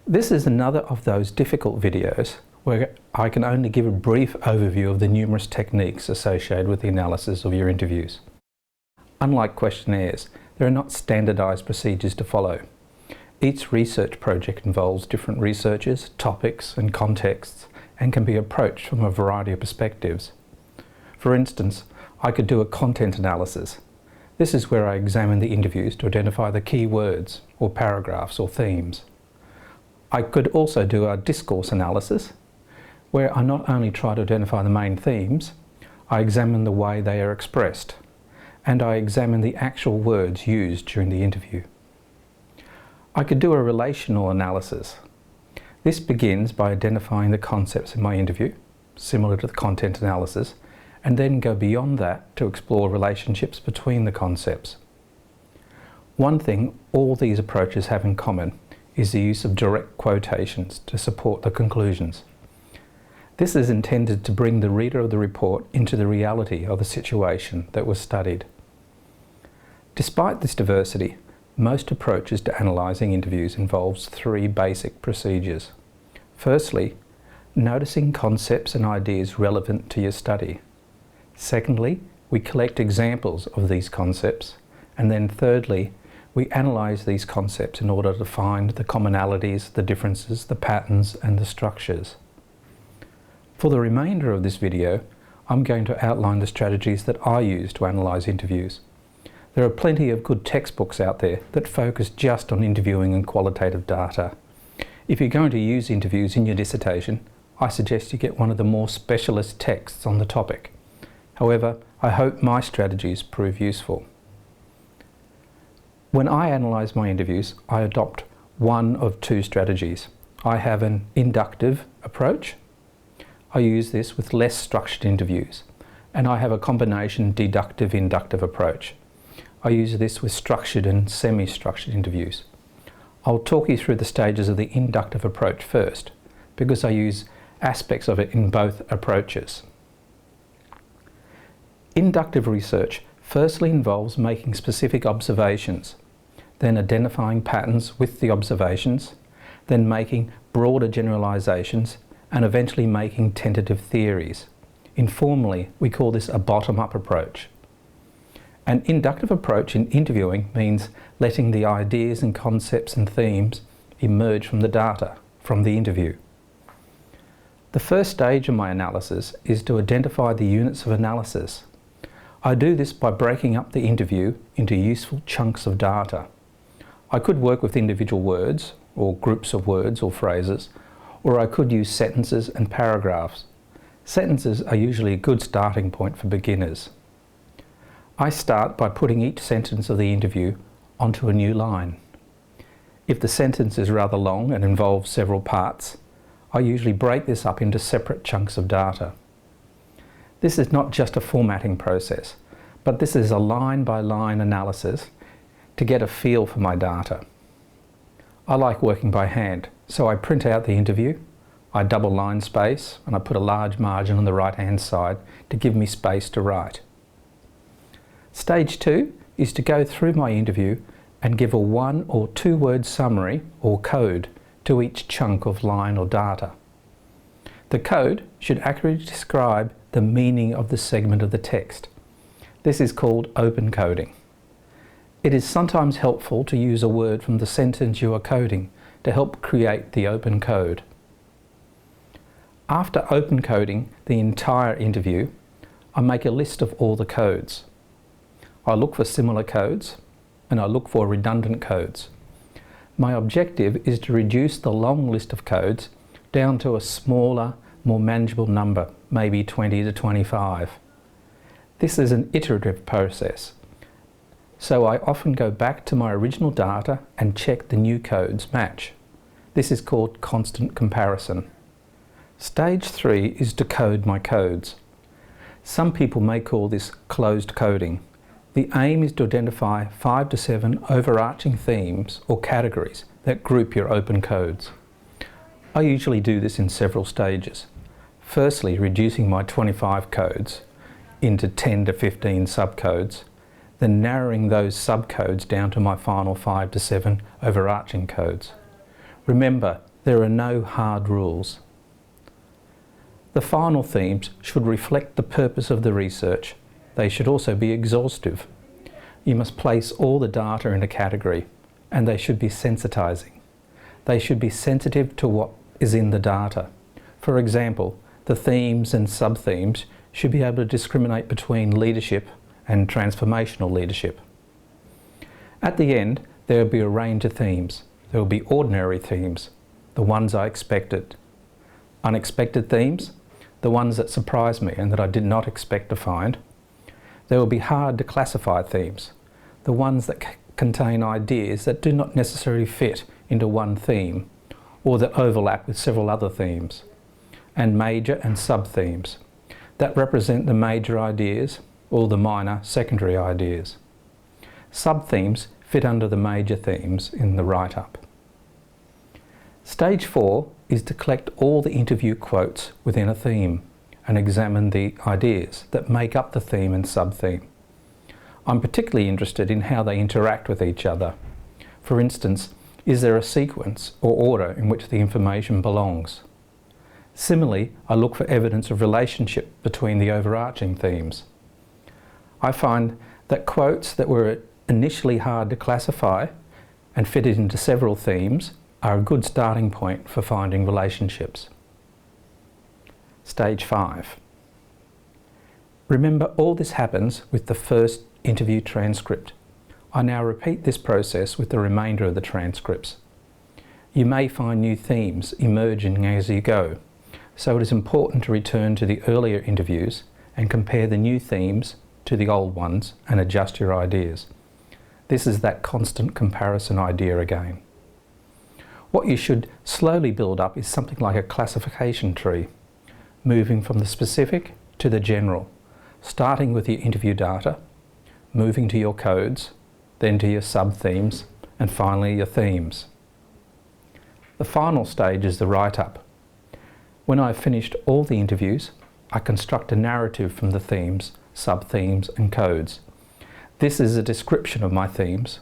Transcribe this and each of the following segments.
This is another of those difficult videos where I can only give a brief overview of the numerous techniques associated with the analysis of your interviews. Unlike questionnaires, there are not standardized procedures to follow. Each research project involves different researchers, topics and contexts, and can be approached from a variety of perspectives. For instance, I could do a content analysis. This is where I examine the interviews to identify the key words or paragraphs or themes. I could also do a discourse analysis, where I not only try to identify the main themes, I examine the way they are expressed, and I examine the actual words used during the interview. I could do a relational analysis. This begins by identifying the concepts in my interview, similar to the content analysis, and then go beyond that to explore relationships between the concepts. One thing all these approaches have in common is the use of direct quotations to support the conclusions. This is intended to bring the reader of the report into the reality of the situation that was studied. Despite this diversity, most approaches to analysing interviews involves three basic procedures. Firstly, noticing concepts and ideas relevant to your study. Secondly, we collect examples of these concepts. And then thirdly, we analyse these concepts in order to find the commonalities, the differences, the patterns and the structures. For the remainder of this video, I'm going to outline the strategies that I use to analyse interviews. There are plenty of good textbooks out there that focus just on interviewing and qualitative data. If you're going to use interviews in your dissertation, I suggest you get one of the more specialist texts on the topic. However, I hope my strategies prove useful. When I analyse my interviews, I adopt one of two strategies. I have an inductive approach. I use this with less structured interviews. And I have a combination deductive-inductive approach. I use this with structured and semi-structured interviews. I'll talk you through the stages of the inductive approach first, because I use aspects of it in both approaches. Inductive research firstly involves making specific observations, then identifying patterns with the observations, then making broader generalizations, and eventually making tentative theories. Informally, we call this a bottom-up approach. An inductive approach in interviewing means letting the ideas and concepts and themes emerge from the data, from the interview. The first stage of my analysis is to identify the units of analysis. I do this by breaking up the interview into useful chunks of data. I could work with individual words, or groups of words or phrases, or I could use sentences and paragraphs. Sentences are usually a good starting point for beginners. I start by putting each sentence of the interview onto a new line. If the sentence is rather long and involves several parts, I usually break this up into separate chunks of data. This is not just a formatting process, but this is a line-by-line analysis to get a feel for my data. I like working by hand, so I print out the interview, I double line space, and I put a large margin on the right-hand side to give me space to write. Stage 2 is to go through my interview and give a 1 or 2 word summary or code to each chunk of line or data. The code should accurately describe the meaning of the segment of the text. This is called open coding. It is sometimes helpful to use a word from the sentence you are coding to help create the open code. After open coding the entire interview, I make a list of all the codes. I look for similar codes and I look for redundant codes. My objective is to reduce the long list of codes down to a smaller, more manageable number, maybe 20 to 25. This is an iterative process, so I often go back to my original data and check the new codes match. This is called constant comparison. Stage 3 is to code my codes. Some people may call this closed coding. The aim is to identify 5 to 7 overarching themes or categories that group your open codes. I usually do this in several stages. Firstly, reducing my 25 codes into 10 to 15 subcodes, then narrowing those subcodes down to my final 5 to 7 overarching codes. Remember, There are no hard rules. The final themes should reflect the purpose of the research. They should also be exhaustive. You must place all the data in a category, and they should be sensitizing. They should be sensitive to what is in the data. For example, the themes and sub-themes should be able to discriminate between leadership and transformational leadership. At the end, there will be a range of themes. There will be ordinary themes, the ones I expected. Unexpected themes, the ones that surprised me and that I did not expect to find. There will be hard to classify themes, the ones that contain ideas that do not necessarily fit into one theme or that overlap with several other themes. And major and sub-themes that represent the major ideas or the minor secondary ideas. Sub-themes fit under the major themes in the write-up. Stage 4 is to collect all the interview quotes within a theme and examine the ideas that make up the theme and sub-theme. I'm particularly interested in how they interact with each other. For instance, is there a sequence or order in which the information belongs? Similarly, I look for evidence of relationship between the overarching themes. I find that quotes that were initially hard to classify and fitted into several themes are a good starting point for finding relationships. Stage 5. Remember, all this happens with the first interview transcript. I now repeat this process with the remainder of the transcripts. You may find new themes emerging as you go, so it is important to return to the earlier interviews and compare the new themes to the old ones and adjust your ideas. This is that constant comparison idea again. What you should slowly build up is something like a classification tree, moving from the specific to the general, starting with your interview data, moving to your codes, then to your sub-themes, and finally your themes. The final stage is the write-up. When I've finished all the interviews, I construct a narrative from the themes, sub-themes and codes. This is a description of my themes,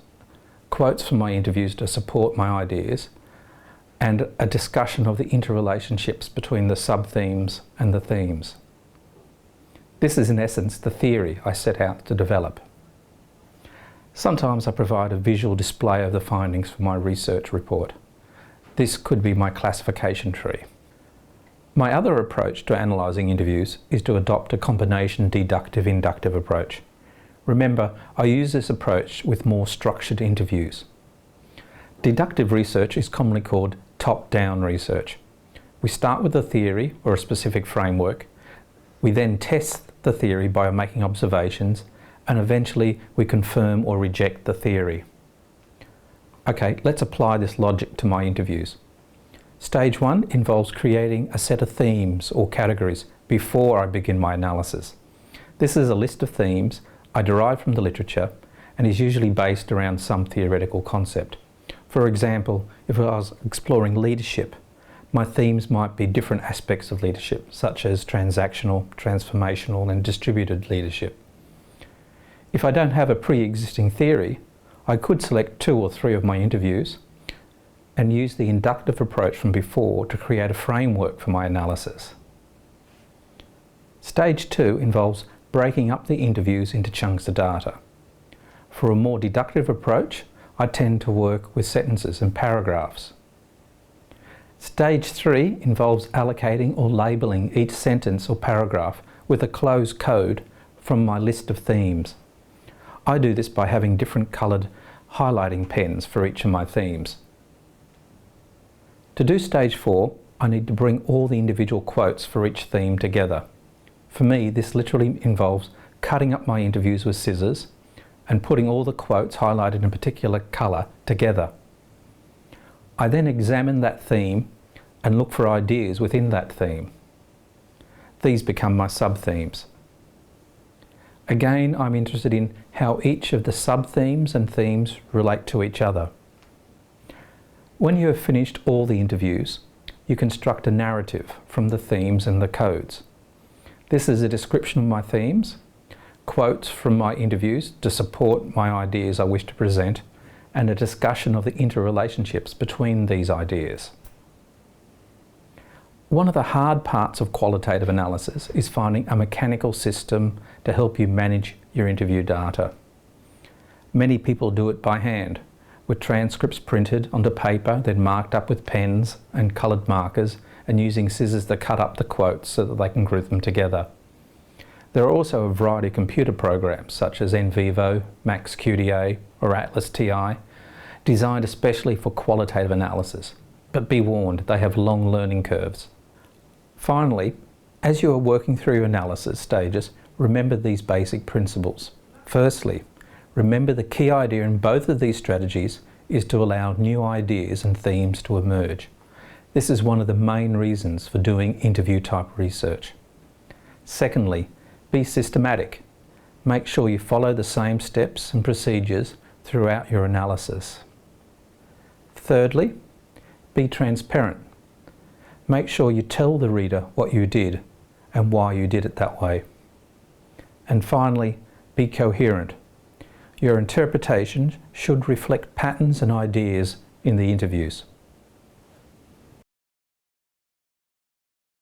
quotes from my interviews to support my ideas, and a discussion of the interrelationships between the sub-themes and the themes. This is in essence the theory I set out to develop. Sometimes I provide a visual display of the findings for my research report. This could be my classification tree. My other approach to analysing interviews is to adopt a combination deductive-inductive approach. Remember, I use this approach with more structured interviews. Deductive research is commonly called top-down research. We start with a theory or a specific framework. We then test the theory by making observations, and eventually we confirm or reject the theory. Okay, let's apply this logic to my interviews. Stage 1 involves creating a set of themes or categories before I begin my analysis. This is a list of themes I derive from the literature and is usually based around some theoretical concept. For example, if I was exploring leadership, my themes might be different aspects of leadership, such as transactional, transformational, and distributed leadership. If I don't have a pre-existing theory, I could select 2 or 3 of my interviews and use the inductive approach from before to create a framework for my analysis. Stage 2 involves breaking up the interviews into chunks of data. For a more deductive approach, I tend to work with sentences and paragraphs. Stage 3 involves allocating or labelling each sentence or paragraph with a closed code from my list of themes. I do this by having different coloured highlighting pens for each of my themes. To do stage 4, I need to bring all the individual quotes for each theme together. For me, this literally involves cutting up my interviews with scissors and putting all the quotes highlighted in a particular colour together. I then examine that theme and look for ideas within that theme. These become my sub-themes. Again, I'm interested in how each of the sub-themes and themes relate to each other. When you have finished all the interviews, you construct a narrative from the themes and the codes. This is a description of my themes, quotes from my interviews to support my ideas I wish to present, and a discussion of the interrelationships between these ideas. One of the hard parts of qualitative analysis is finding a mechanical system to help you manage your interview data. Many people do it by hand, with transcripts printed onto paper, then marked up with pens and coloured markers, and using scissors to cut up the quotes so that they can group them together. There are also a variety of computer programs such as NVivo, MaxQDA or Atlas TI, designed especially for qualitative analysis. But be warned, they have long learning curves. Finally, as you are working through your analysis stages, remember these basic principles. Firstly, remember the key idea in both of these strategies is to allow new ideas and themes to emerge. This is one of the main reasons for doing interview type research. Secondly, be systematic. Make sure you follow the same steps and procedures throughout your analysis. Thirdly, be transparent. Make sure you tell the reader what you did and why you did it that way. And finally, be coherent. Your interpretation should reflect patterns and ideas in the interviews.